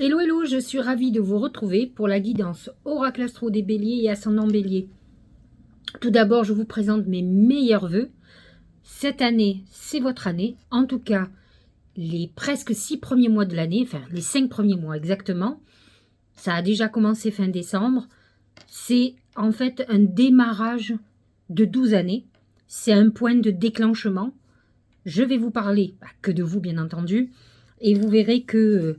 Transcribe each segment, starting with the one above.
Hello, hello, je suis ravie de vous retrouver pour la guidance Oracle Astro des Béliers et Ascendant Bélier. Tout d'abord, je vous présente mes meilleurs vœux. Cette année, c'est votre année. En tout cas, les presque 6 premiers mois de l'année, enfin les 5 premiers mois exactement, ça a déjà commencé fin décembre. C'est en fait un démarrage de 12 années. C'est un point de déclenchement. Je vais vous parler, que de vous bien entendu, et vous verrez que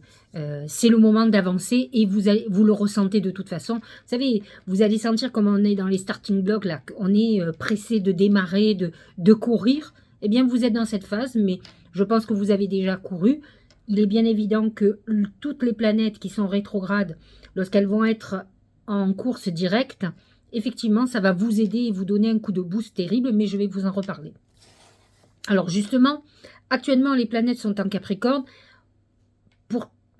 c'est le moment d'avancer et vous le ressentez de toute façon. Vous savez, vous allez sentir comme on est dans les starting blocks, là, qu'on est pressé de démarrer, de courir. Eh bien, vous êtes dans cette phase, mais je pense que vous avez déjà couru. Il est bien évident que toutes les planètes qui sont rétrogrades, lorsqu'elles vont être en course directe, effectivement, ça va vous aider et vous donner un coup de boost terrible, mais je vais vous en reparler. Alors justement, actuellement, les planètes sont en Capricorne.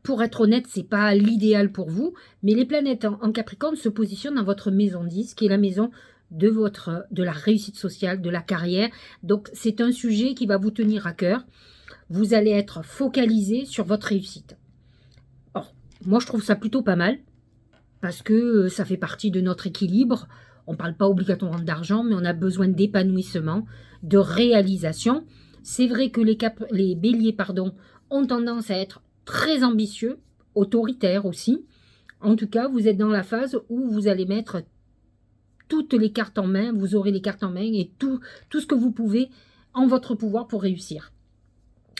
Pour être honnête, ce n'est pas l'idéal pour vous, mais les planètes en Capricorne se positionnent dans votre maison 10, qui est la maison de la réussite sociale, de la carrière. Donc, c'est un sujet qui va vous tenir à cœur. Vous allez être focalisé sur votre réussite. Or, moi, je trouve ça plutôt pas mal, parce que ça fait partie de notre équilibre. On ne parle pas obligatoirement d'argent, mais on a besoin d'épanouissement, de réalisation. C'est vrai que les béliers ont tendance à être très ambitieux, autoritaires aussi. En tout cas, vous êtes dans la phase où vous allez mettre toutes les cartes en main, vous aurez les cartes en main et tout ce que vous pouvez en votre pouvoir pour réussir.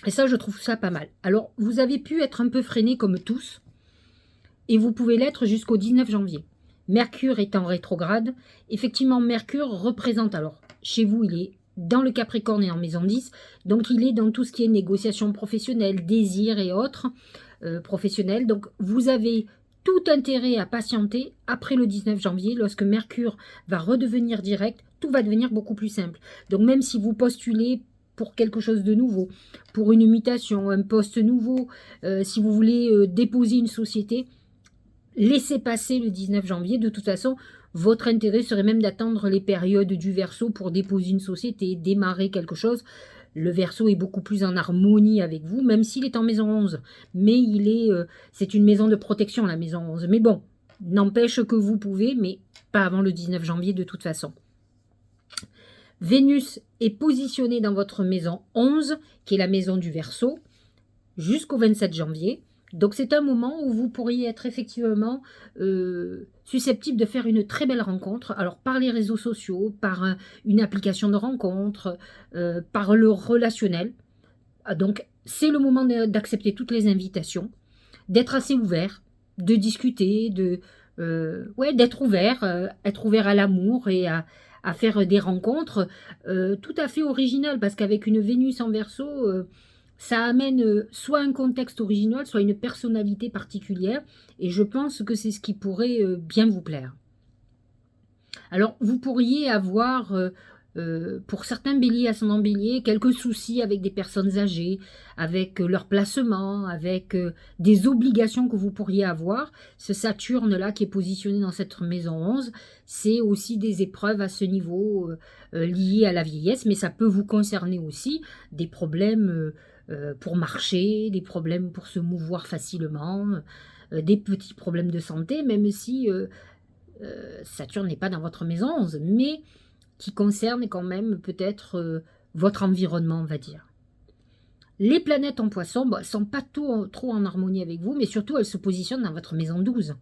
Et ça, je trouve ça pas mal. Alors, vous avez pu être un peu freiné comme tous, et vous pouvez l'être jusqu'au 19 janvier. Mercure est en rétrograde. Effectivement, Mercure représente, alors, chez vous, il est dans le Capricorne et en maison 10, donc il est dans tout ce qui est négociation professionnelle, désir et autres professionnels. Donc, vous avez tout intérêt à patienter après le 19 janvier, lorsque Mercure va redevenir direct, tout va devenir beaucoup plus simple. Donc, même si vous postulez pour quelque chose de nouveau, pour une mutation, un poste nouveau, si vous voulez déposer une société, laissez passer le 19 janvier. De toute façon, votre intérêt serait même d'attendre les périodes du Verseau pour déposer une société, démarrer quelque chose. Le Verseau est beaucoup plus en harmonie avec vous, même s'il est en maison 11. Mais c'est une maison de protection, la maison 11. Mais bon, n'empêche que vous pouvez, mais pas avant le 19 janvier de toute façon. Vénus est positionnée dans votre maison 11, qui est la maison du Verseau, jusqu'au 27 janvier. Donc c'est un moment où vous pourriez être effectivement susceptible de faire une très belle rencontre. Alors par les réseaux sociaux, par une application de rencontre, par le relationnel. Donc c'est le moment d'accepter toutes les invitations, d'être assez ouvert, de discuter, d'être ouvert, être ouvert à l'amour et à faire des rencontres tout à fait originales, parce qu'avec une Vénus en Verseau, ça amène soit un contexte original, soit une personnalité particulière, et je pense que c'est ce qui pourrait bien vous plaire. Alors, vous pourriez avoir, pour certains béliers, ascendant bélier, quelques soucis avec des personnes âgées, avec leur placement, avec des obligations que vous pourriez avoir. Ce Saturne-là qui est positionné dans cette maison 11, c'est aussi des épreuves à ce niveau liées à la vieillesse, mais ça peut vous concerner aussi des problèmes pour marcher, des problèmes pour se mouvoir facilement, des petits problèmes de santé, même si Saturne n'est pas dans votre maison 11, mais qui concerne quand même peut-être votre environnement, on va dire. Les planètes en poisson ne sont pas trop en harmonie avec vous, mais surtout elles se positionnent dans votre maison 12.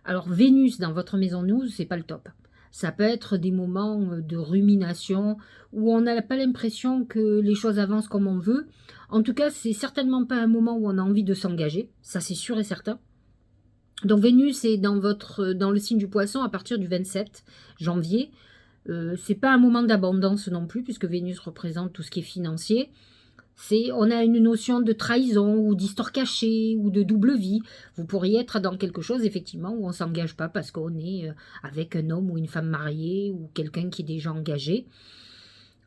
Alors Vénus dans votre maison 12, c'est pas le top. Ça peut être des moments de rumination où on n'a pas l'impression que les choses avancent comme on veut. En tout cas, c'est certainement pas un moment où on a envie de s'engager, ça c'est sûr et certain. Donc Vénus est dans le signe du Poisson à partir du 27 janvier. C'est pas un moment d'abondance non plus, puisque Vénus représente tout ce qui est financier. On a une notion de trahison ou d'histoire cachée ou de double vie. Vous pourriez être dans quelque chose effectivement où on ne s'engage pas parce qu'on est avec un homme ou une femme mariée ou quelqu'un qui est déjà engagé.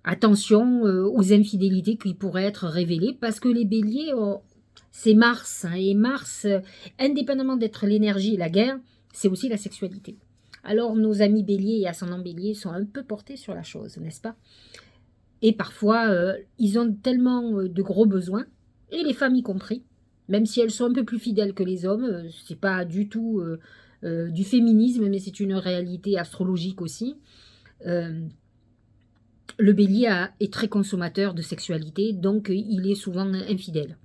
Attention aux infidélités qui pourraient être révélées, parce que les béliers, c'est Mars. Et Mars, indépendamment d'être l'énergie et la guerre, c'est aussi la sexualité. Alors nos amis béliers et ascendants béliers sont un peu portés sur la chose, n'est-ce pas? Et parfois, ils ont tellement de gros besoins, et les femmes y compris, même si elles sont un peu plus fidèles que les hommes. C'est pas du tout du féminisme, mais c'est une réalité astrologique aussi. Euh, le bélier est très consommateur de sexualité, donc il est souvent infidèle.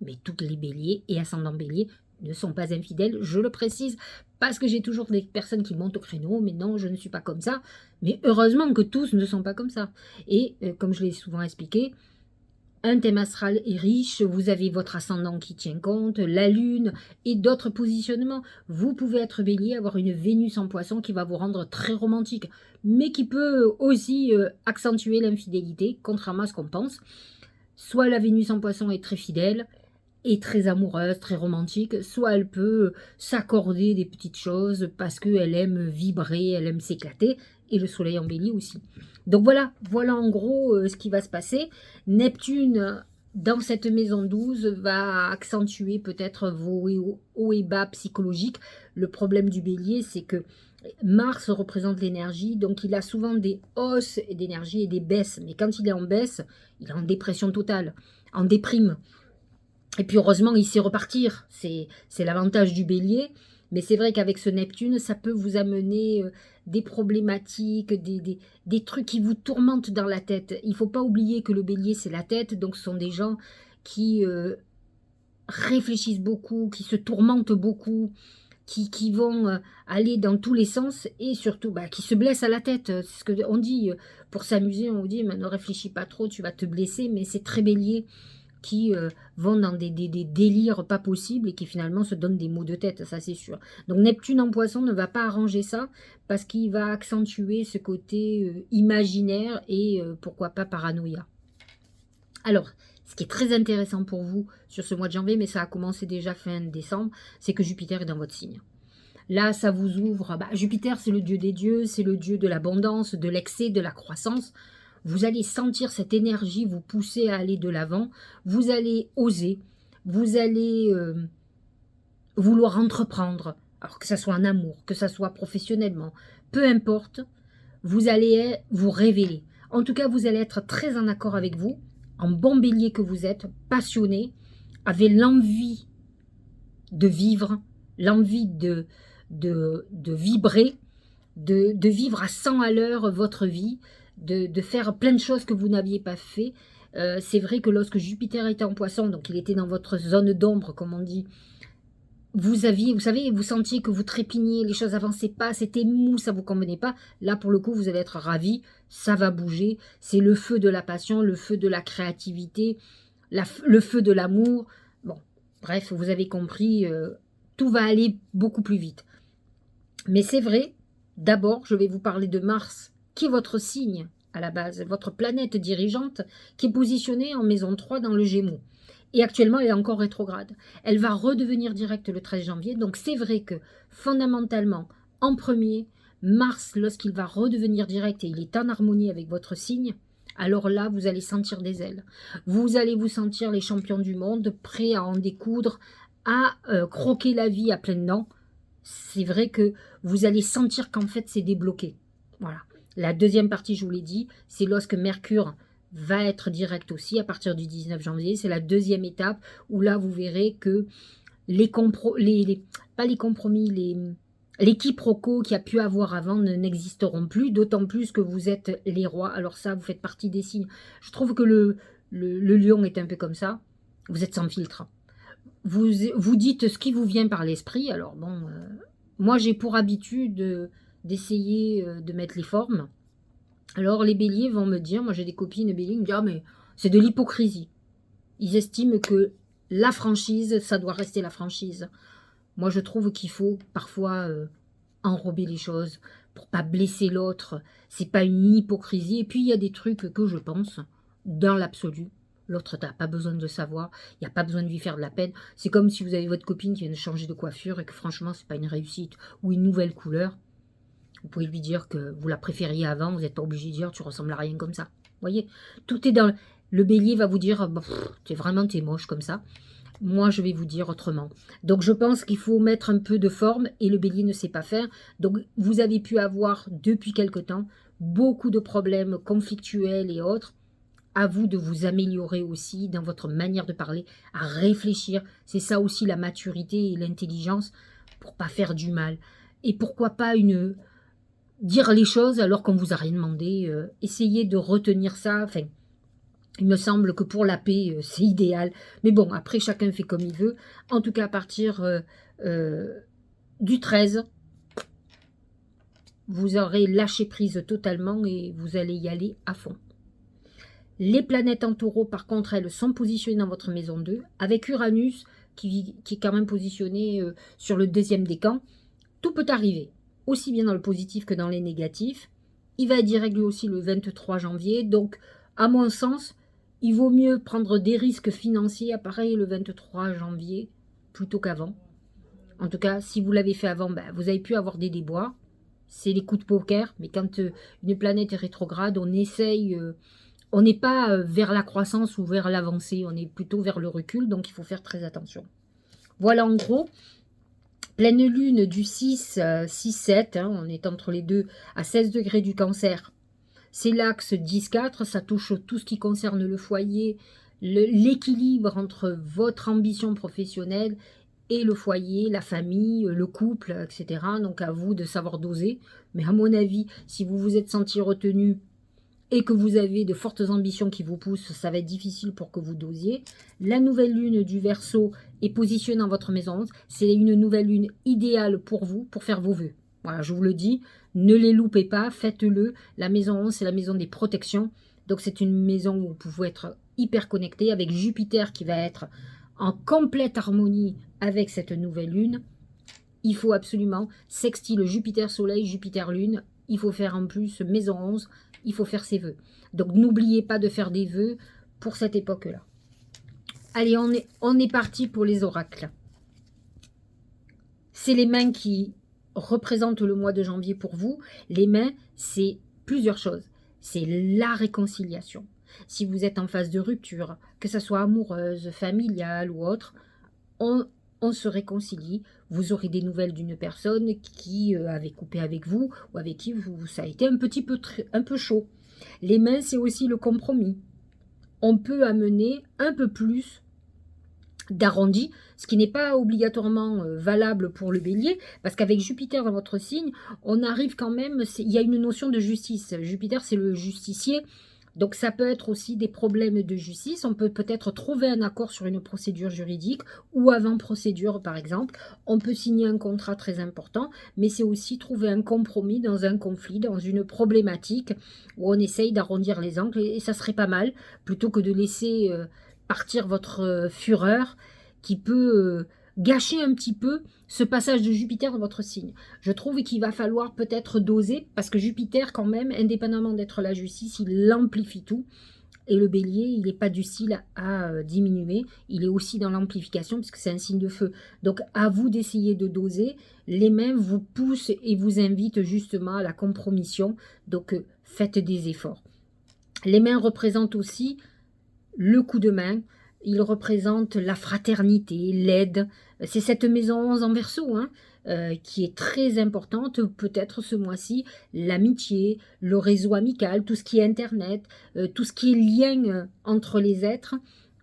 Mais toutes les béliers et ascendants béliers ne sont pas infidèles, je le précise, parce que j'ai toujours des personnes qui montent au créneau, mais non, je ne suis pas comme ça. Mais heureusement que tous ne sont pas comme ça. Et comme je l'ai souvent expliqué, un thème astral est riche, vous avez votre ascendant qui tient compte, la lune et d'autres positionnements. Vous pouvez être bélier, avoir une Vénus en poisson qui va vous rendre très romantique, mais qui peut aussi accentuer l'infidélité, contrairement à ce qu'on pense. Soit la Vénus en poisson est très fidèle, est très amoureuse, très romantique, soit elle peut s'accorder des petites choses parce qu'elle aime vibrer, elle aime s'éclater, et le soleil en bélier aussi. Donc voilà en gros ce qui va se passer. Neptune, dans cette maison 12, va accentuer peut-être vos hauts et bas psychologiques. Le problème du bélier, c'est que Mars représente l'énergie, donc il a souvent des hausses d'énergie et des baisses. Mais quand il est en baisse, il est en dépression totale, en déprime. Et puis heureusement, il sait repartir. C'est l'avantage du bélier. Mais c'est vrai qu'avec ce Neptune, ça peut vous amener des problématiques, des trucs qui vous tourmentent dans la tête. Il ne faut pas oublier que le bélier, c'est la tête. Donc ce sont des gens qui réfléchissent beaucoup, qui se tourmentent beaucoup, qui vont aller dans tous les sens et surtout qui se blessent à la tête. C'est ce qu'on dit. Pour s'amuser, on vous dit, mais ne réfléchis pas trop, tu vas te blesser. Mais c'est très bélier qui vont dans des délires pas possibles et qui finalement se donnent des maux de tête, ça c'est sûr. Donc Neptune en poisson ne va pas arranger ça parce qu'il va accentuer ce côté imaginaire et pourquoi pas paranoïa. Alors, ce qui est très intéressant pour vous sur ce mois de janvier, mais ça a commencé déjà fin décembre, c'est que Jupiter est dans votre signe. Là, ça vous ouvre. Jupiter, c'est le dieu des dieux, c'est le dieu de l'abondance, de l'excès, de la croissance. Vous allez sentir cette énergie vous pousser à aller de l'avant. Vous allez oser. Vous allez vouloir entreprendre. Alors que ça soit en amour, que ça soit professionnellement. Peu importe. Vous allez vous révéler. En tout cas, vous allez être très en accord avec vous. En bon bélier que vous êtes. Passionné. Avec l'envie de vivre. L'envie de vibrer. De vivre à 100 à l'heure votre vie. De faire plein de choses que vous n'aviez pas fait. C'est vrai que lorsque Jupiter était en poisson, donc il était dans votre zone d'ombre, comme on dit, vous savez, vous sentiez que vous trépigniez, les choses avançaient pas, c'était mou, ça vous convenait pas. Là, pour le coup, vous allez être ravi, ça va bouger. C'est le feu de la passion, le feu de la créativité, le feu de l'amour. Bon, bref, vous avez compris, tout va aller beaucoup plus vite. Mais c'est vrai, d'abord, je vais vous parler de Mars, qui est votre signe à la base, votre planète dirigeante, qui est positionnée en maison 3 dans le Gémeaux. Et actuellement, elle est encore rétrograde. Elle va redevenir directe le 13 janvier. Donc c'est vrai que fondamentalement, en premier, Mars, lorsqu'il va redevenir direct et il est en harmonie avec votre signe, alors là, vous allez sentir des ailes. Vous allez vous sentir les champions du monde, prêts à en découdre, à croquer la vie à pleines dents. C'est vrai que vous allez sentir qu'en fait, c'est débloqué. Voilà. La deuxième partie, je vous l'ai dit, c'est lorsque Mercure va être direct aussi à partir du 19 janvier. C'est la deuxième étape où là, vous verrez que les quiproquos qu'il y a pu avoir avant n'existeront plus, d'autant plus que vous êtes les rois. Alors ça, vous faites partie des signes. Je trouve que le lion est un peu comme ça. Vous êtes sans filtre. Vous dites ce qui vous vient par l'esprit. Alors bon, moi j'ai pour habitude d'essayer de mettre les formes. Alors les béliers vont me dire, moi j'ai des copines béliers qui me disent, ah mais c'est de l'hypocrisie. Ils estiment que la franchise, ça doit rester la franchise. Moi je trouve qu'il faut parfois enrober les choses pour pas blesser l'autre. C'est pas une hypocrisie. Et puis il y a des trucs que je pense, dans l'absolu, l'autre n'a pas besoin de savoir, il n'y a pas besoin de lui faire de la peine. C'est comme si vous avez votre copine qui vient de changer de coiffure et que franchement c'est pas une réussite ou une nouvelle couleur. Vous pouvez lui dire que vous la préfériez avant, vous n'êtes pas obligé de dire tu ressembles à rien comme ça. Vous voyez, tout est dans... Le bélier va vous dire, t'es moche comme ça. Moi, je vais vous dire autrement. Donc, je pense qu'il faut mettre un peu de forme et le bélier ne sait pas faire. Donc, vous avez pu avoir, depuis quelque temps, beaucoup de problèmes conflictuels et autres à vous de vous améliorer aussi dans votre manière de parler, à réfléchir. C'est ça aussi la maturité et l'intelligence pour pas faire du mal. Et pourquoi pas dire les choses alors qu'on vous a rien demandé. Essayez de retenir ça. Enfin, il me semble que pour la paix, c'est idéal. Mais bon, après, chacun fait comme il veut. En tout cas, à partir du 13, vous aurez lâché prise totalement et vous allez y aller à fond. Les planètes en taureau, par contre, elles sont positionnées dans votre maison 2, avec Uranus qui est quand même positionné sur le deuxième décan. Tout peut arriver, aussi bien dans le positif que dans les négatifs. Il va être direct lui aussi le 23 janvier, donc à mon sens, il vaut mieux prendre des risques financiers à pareil le 23 janvier plutôt qu'avant. En tout cas, si vous l'avez fait avant, ben, vous avez pu avoir des déboires. C'est les coups de poker, mais quand une planète est rétrograde, on essaye... on n'est pas vers la croissance ou vers l'avancée, on est plutôt vers le recul, donc il faut faire très attention. Voilà en gros, pleine lune du 6-7, hein, on est entre les deux, à 16 degrés du Cancer. C'est l'axe 10-4, ça touche tout ce qui concerne le foyer, l'équilibre entre votre ambition professionnelle et le foyer, la famille, le couple, etc. Donc à vous de savoir doser. Mais à mon avis, si vous vous êtes senti retenu et que vous avez de fortes ambitions qui vous poussent, ça va être difficile pour que vous dosiez. La nouvelle lune du Verseau est positionnée dans votre maison 11. C'est une nouvelle lune idéale pour vous, pour faire vos vœux. Voilà, je vous le dis, ne les loupez pas, faites-le. La maison 11, c'est la maison des protections. Donc c'est une maison où vous pouvez être hyper connecté avec Jupiter qui va être en complète harmonie avec cette nouvelle lune. Il faut absolument sextile Jupiter-Soleil, Jupiter-Lune. Il faut faire en plus maison 11, il faut faire ses vœux. Donc n'oubliez pas de faire des vœux pour cette époque-là. Allez, on est parti pour les oracles. C'est les mains qui représentent le mois de janvier pour vous. Les mains, c'est plusieurs choses. C'est la réconciliation. Si vous êtes en phase de rupture, que ce soit amoureuse, familiale ou autre, on se réconcilie. Vous aurez des nouvelles d'une personne qui avait coupé avec vous ou avec qui ça a été un peu chaud. Les mains, c'est aussi le compromis. On peut amener un peu plus d'arrondi, ce qui n'est pas obligatoirement valable pour le bélier, parce qu'avec Jupiter dans votre signe, on arrive quand même, il y a une notion de justice. Jupiter, c'est le justicier. Donc ça peut être aussi des problèmes de justice, on peut peut-être trouver un accord sur une procédure juridique ou avant-procédure par exemple, on peut signer un contrat très important, mais c'est aussi trouver un compromis dans un conflit, dans une problématique où on essaye d'arrondir les angles et ça serait pas mal, plutôt que de laisser partir votre fureur qui peut gâcher un petit peu ce passage de Jupiter dans votre signe. Je trouve qu'il va falloir peut-être doser, parce que Jupiter, quand même, indépendamment d'être la justice, il amplifie tout. Et le bélier, il n'est pas du style à diminuer, il est aussi dans l'amplification, puisque c'est un signe de feu. Donc, à vous d'essayer de doser. Les mains vous poussent et vous invitent justement à la compromission. Donc, faites des efforts. Les mains représentent aussi le coup de main. Il représente la fraternité, l'aide. C'est cette maison 11 en Verseau qui est très importante. Peut-être ce mois-ci, l'amitié, le réseau amical, tout ce qui est Internet, tout ce qui est lien entre les êtres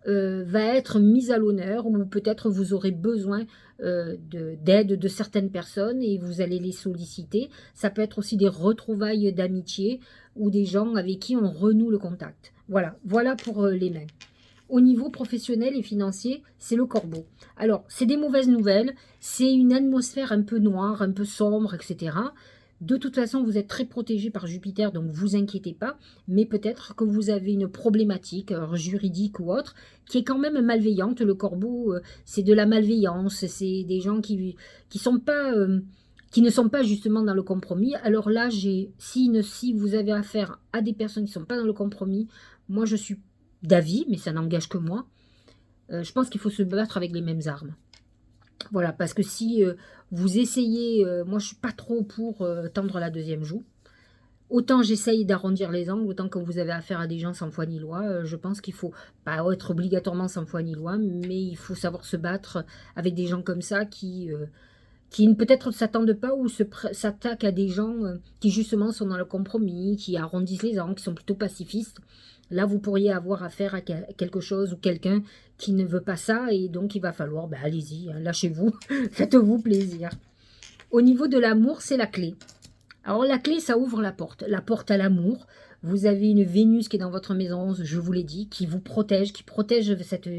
va être mis à l'honneur ou peut-être vous aurez besoin d'aide de certaines personnes et vous allez les solliciter. Ça peut être aussi des retrouvailles d'amitié ou des gens avec qui on renoue le contact. Voilà pour les mains. Au niveau professionnel et financier, c'est le Corbeau. Alors, c'est des mauvaises nouvelles, c'est une atmosphère un peu noire, un peu sombre, etc. De toute façon, vous êtes très protégé par Jupiter, donc vous inquiétez pas, mais peut-être que vous avez une problématique juridique ou autre qui est quand même malveillante. Le Corbeau, c'est de la malveillance, c'est des gens qui ne sont pas justement dans le compromis. Alors là, si vous avez affaire à des personnes qui ne sont pas dans le compromis, moi je suis d'avis, mais ça n'engage que moi, je pense qu'il faut se battre avec les mêmes armes. Voilà, parce que si vous essayez, moi je suis pas trop pour tendre la deuxième joue, autant j'essaye d'arrondir les angles, autant que vous avez affaire à des gens sans foi ni loi, je pense qu'il faut pas être obligatoirement sans foi ni loi, mais il faut savoir se battre avec des gens comme ça qui peut-être ne s'attendent pas ou s'attaquent à des gens qui justement sont dans le compromis, qui arrondissent les angles, qui sont plutôt pacifistes. Là, vous pourriez avoir affaire à quelque chose ou quelqu'un qui ne veut pas ça, et donc il va falloir, ben, allez-y, hein, lâchez-vous, faites-vous plaisir. Au niveau de l'amour, c'est la clé. Alors la clé, ça ouvre la porte à l'amour. Vous avez une Vénus qui est dans votre maison 11, je vous l'ai dit, qui vous protège, qui protège cette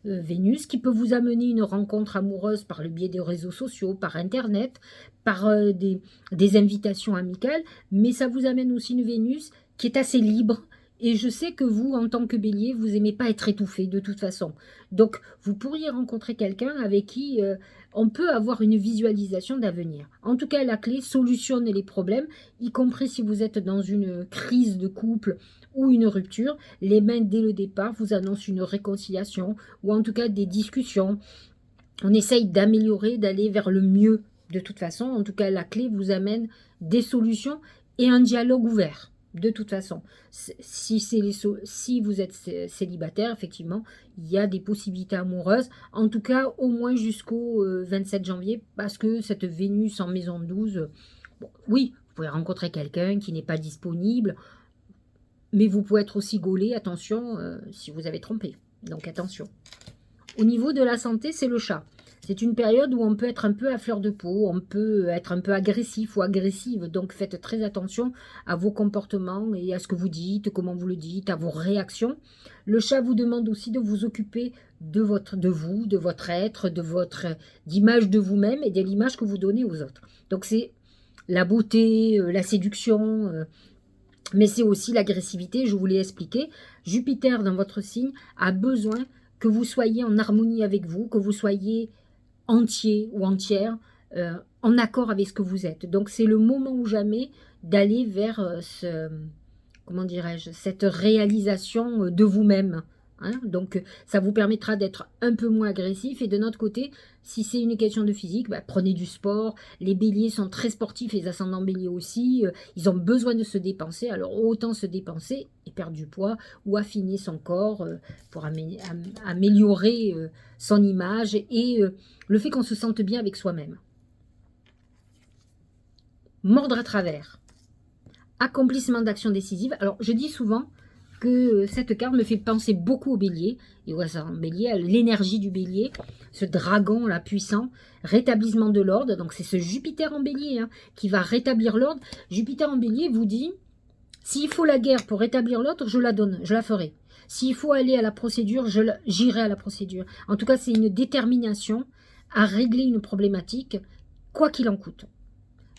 Vénus, qui peut vous amener une rencontre amoureuse par le biais des réseaux sociaux, par Internet, par des invitations amicales, mais ça vous amène aussi une Vénus qui est assez libre. Et je sais que vous, en tant que bélier, vous n'aimez pas être étouffé de toute façon. Donc, vous pourriez rencontrer quelqu'un avec qui on peut avoir une visualisation d'avenir. En tout cas, la clé solutionne les problèmes, y compris si vous êtes dans une crise de couple ou une rupture. Les mains, dès le départ, vous annoncent une réconciliation ou en tout cas des discussions. On essaye d'améliorer, d'aller vers le mieux de toute façon. En tout cas, la clé vous amène des solutions et un dialogue ouvert. De toute façon, si vous êtes célibataire, effectivement, il y a des possibilités amoureuses, en tout cas au moins jusqu'au 27 janvier, parce que cette Vénus en maison 12, bon, oui, vous pouvez rencontrer quelqu'un qui n'est pas disponible, mais vous pouvez être aussi gaulé, attention, si vous avez trompé, donc attention. Au niveau de la santé, c'est le chat. C'est une période où on peut être un peu à fleur de peau, on peut être un peu agressif ou agressive, donc faites très attention à vos comportements et à ce que vous dites, comment vous le dites, à vos réactions. Le chat vous demande aussi de vous occuper de vous, de votre être, d'image de vous-même et de l'image que vous donnez aux autres. Donc c'est la beauté, la séduction, mais c'est aussi l'agressivité, je vous l'ai expliqué. Jupiter dans votre signe a besoin que vous soyez en harmonie avec vous, que vous soyez entier ou entière, en accord avec ce que vous êtes. Donc c'est le moment ou jamais d'aller vers comment dirais-je, cette réalisation de vous-même. Hein. Donc ça vous permettra d'être un peu moins agressif. Et de notre côté, si c'est une question de physique, bah, prenez du sport. Les béliers sont très sportifs, les ascendants béliers aussi. Ils ont besoin de se dépenser. Alors autant se dépenser et perdre du poids ou affiner son corps pour améliorer son image et le fait qu'on se sente bien avec soi-même. Mordre à travers. Accomplissement d'actions décisives. Alors, je dis souvent que cette carte me fait penser beaucoup au bélier. Et ouais, ça, bélier, l'énergie du bélier, ce dragon là puissant, rétablissement de l'ordre. Donc, c'est ce Jupiter en bélier hein, qui va rétablir l'ordre. Jupiter en bélier vous dit, s'il faut la guerre pour rétablir l'ordre, je la donne, je la ferai. S'il faut aller à la procédure, j'irai à la procédure. En tout cas, c'est une détermination à régler une problématique, quoi qu'il en coûte.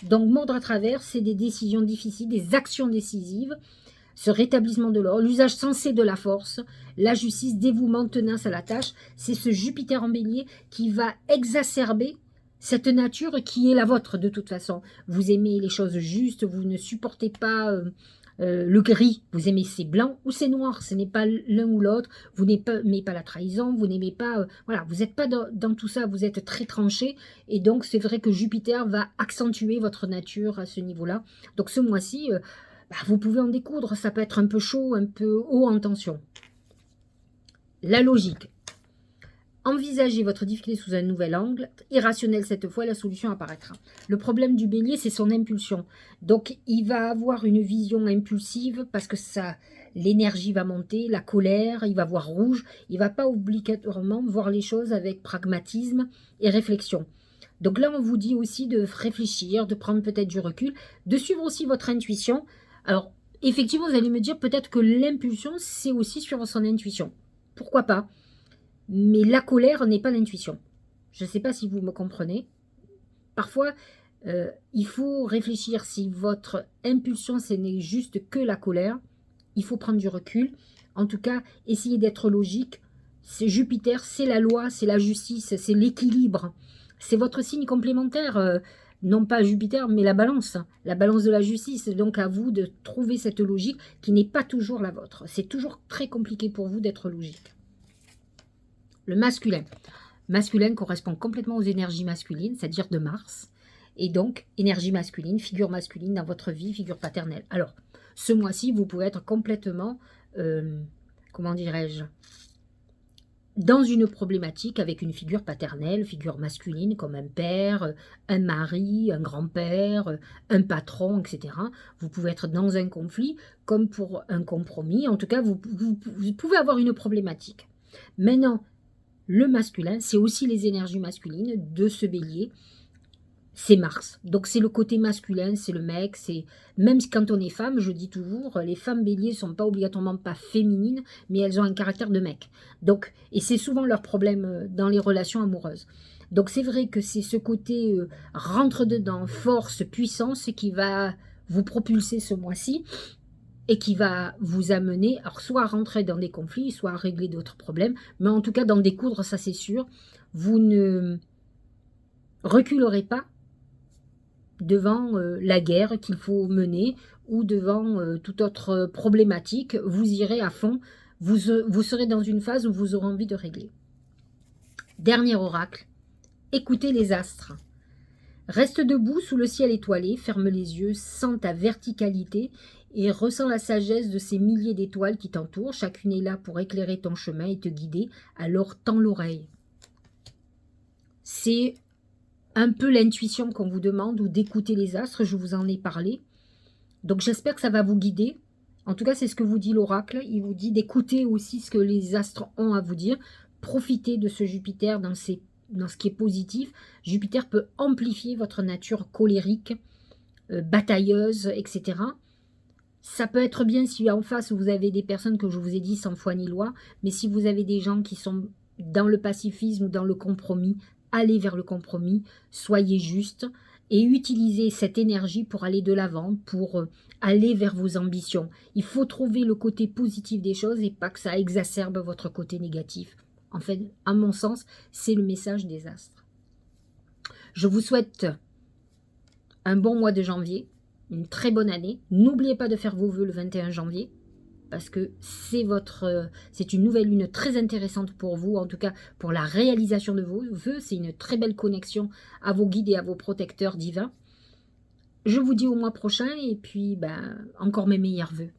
Donc, mordre à travers, c'est des décisions difficiles, des actions décisives, ce rétablissement de l'ordre, l'usage sensé de la force, la justice, dévouement, tenace à la tâche. C'est ce Jupiter en bélier qui va exacerber cette nature qui est la vôtre de toute façon. Vous aimez les choses justes, vous ne supportez pas le gris, vous aimez c'est blanc ou c'est noir, ce n'est pas l'un ou l'autre, vous n'aimez pas la trahison, vous n'aimez pas, voilà, vous n'êtes pas dans tout ça, vous êtes très tranché, et donc c'est vrai que Jupiter va accentuer votre nature à ce niveau-là. Donc ce mois-ci, vous pouvez en découdre, ça peut être un peu chaud, un peu haut en tension. La logique. Envisagez votre difficulté sous un nouvel angle, irrationnel cette fois, la solution apparaîtra. Le problème du bélier, c'est son impulsion. Donc, il va avoir une vision impulsive parce que l'énergie va monter, la colère, il va voir rouge. Il ne va pas obligatoirement voir les choses avec pragmatisme et réflexion. Donc là, on vous dit aussi de réfléchir, de prendre peut-être du recul, de suivre aussi votre intuition. Alors, effectivement, vous allez me dire peut-être que l'impulsion, c'est aussi suivre son intuition. Pourquoi pas ? Mais la colère n'est pas l'intuition. Je ne sais pas si vous me comprenez. Parfois, il faut réfléchir si votre impulsion, ce n'est juste que la colère. Il faut prendre du recul. En tout cas, essayez d'être logique. C'est Jupiter, c'est la loi, c'est la justice, c'est l'équilibre. C'est votre signe complémentaire. Non pas Jupiter, mais la balance de la justice. Donc à vous de trouver cette logique qui n'est pas toujours la vôtre. C'est toujours très compliqué pour vous d'être logique. Le masculin. Masculin correspond complètement aux énergies masculines, c'est-à-dire de Mars. Et donc, énergie masculine, figure masculine dans votre vie, figure paternelle. Alors, ce mois-ci, vous pouvez être complètement, comment dirais-je, dans une problématique avec une figure paternelle, figure masculine comme un père, un mari, un grand-père, un patron, etc. Vous pouvez être dans un conflit comme pour un compromis. En tout cas, vous pouvez avoir une problématique. Maintenant, le masculin, c'est aussi les énergies masculines de ce bélier. C'est Mars. Donc c'est le côté masculin, c'est le mec, c'est même quand on est femme, je dis toujours, les femmes béliers sont pas obligatoirement pas féminines, mais elles ont un caractère de mec. Donc et c'est souvent leur problème dans les relations amoureuses. Donc c'est vrai que c'est ce côté rentre dedans, force, puissance qui va vous propulser ce mois-ci et qui va vous amener, alors soit à rentrer dans des conflits, soit à régler d'autres problèmes, mais en tout cas d'en découdre, ça c'est sûr. Vous ne reculerez pas devant la guerre qu'il faut mener ou devant toute autre problématique, vous irez à fond, vous serez dans une phase où vous aurez envie de régler. Dernier oracle, écoutez les astres. Reste debout sous le ciel étoilé, ferme les yeux, sens ta verticalité et ressens la sagesse de ces milliers d'étoiles qui t'entourent. Chacune est là pour éclairer ton chemin et te guider, alors tends l'oreille. C'est un peu l'intuition qu'on vous demande ou d'écouter les astres, je vous en ai parlé. Donc j'espère que ça va vous guider. En tout cas, c'est ce que vous dit l'oracle. Il vous dit d'écouter aussi ce que les astres ont à vous dire. Profitez de ce Jupiter dans ce qui est positif. Jupiter peut amplifier votre nature colérique, batailleuse, etc. Ça peut être bien si en face vous avez des personnes que je vous ai dit sans foi ni loi, mais si vous avez des gens qui sont dans le pacifisme ou dans le compromis, allez vers le compromis, soyez juste et utilisez cette énergie pour aller de l'avant, pour aller vers vos ambitions. Il faut trouver le côté positif des choses et pas que ça exacerbe votre côté négatif. En fait, à mon sens, c'est le message des astres. Je vous souhaite un bon mois de janvier, une très bonne année. N'oubliez pas de faire vos vœux le 21 janvier. Parce que c'est une nouvelle lune très intéressante pour vous, en tout cas pour la réalisation de vos vœux. C'est une très belle connexion à vos guides et à vos protecteurs divins. Je vous dis au mois prochain et puis encore mes meilleurs vœux.